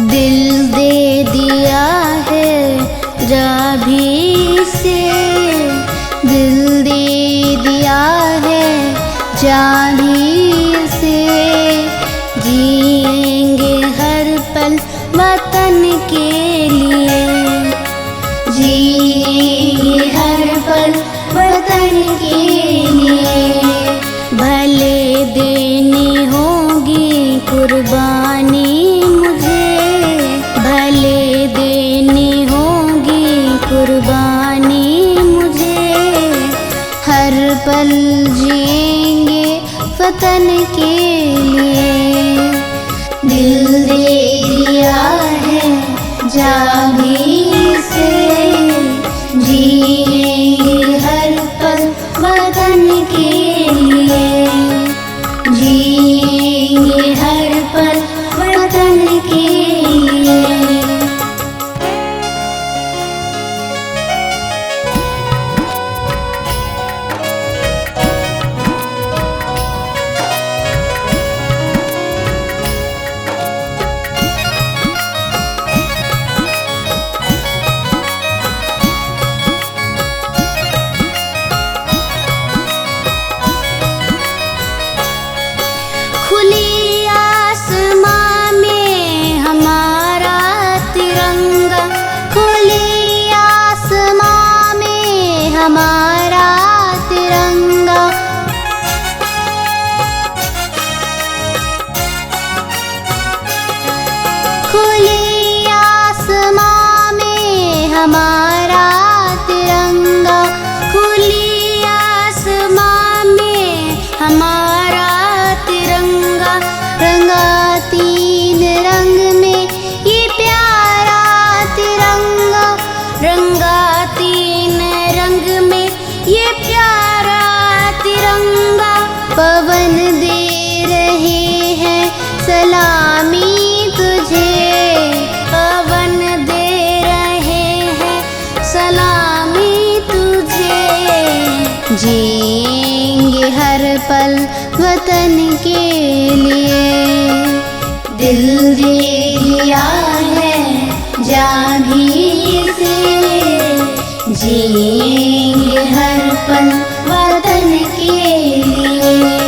दिल दे दिया है जा भी से, दिल दे दिया है जा भी से। जिएंगे हर पल वतन के लिए, जिएंगे हर पल वतन के लिए। भले देनी होगी कुर्बानी मुझे, भले देनी होगी कुर्बानी मुझे। हर पल जिएंगे वतन के लिए, दिल दे दिया है जा भी से। जिएंगे हर पल वतन के लिए, जिएंगे हर पल वतन के लिए। खुली आसमां में हमारा तिरंगा, खुली आसमां में हमारा तिरंगा। खुली आसमां में हमारा तिरंगा, खुली आसमां में हमारा तिरंगा। रंगा तीन रंग में ये प्यारा तिरंगा, रंगा तीन रंग में ये प्यारा तिरंगा। पवन दे रहे हैं सलामी तुझे, पवन दे रहे हैं सलामी तुझे। जिएंगे हर पल वतन के लिए, दिल दे दिया है जा भी से। जिएंगे हर पल वतन के लिए।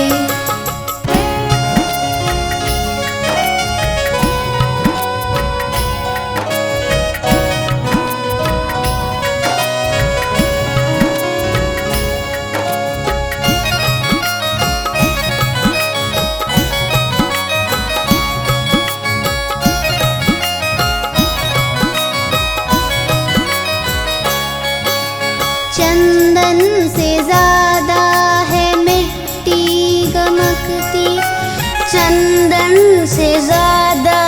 चंदन से ज्यादा है मिट्टी गमकती, चंदन से ज्यादा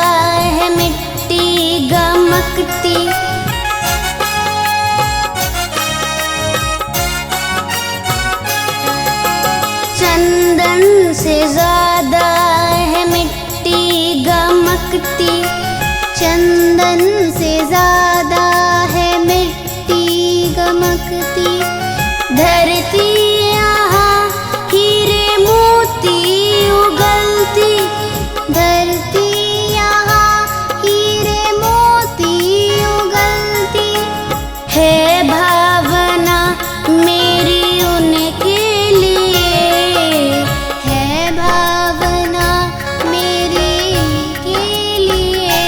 है मिट्टी गमकती। चंदन से ज्यादा है मिट्टी गमकती, चंदन से ज्यादा है मिट्टी गमकती। धरती यहाँ हीरे मोती उगलती, धरती यहाँ हीरे मोती उगलती। है भावना मेरी उनके लिए, है भावना मेरी के लिए।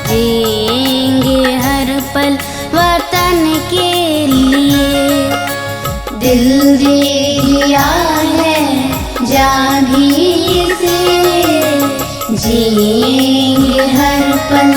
जिएंगे हर पल वतन के लिए, दिल दे दिया है जा भी से। जिएंगे हर पल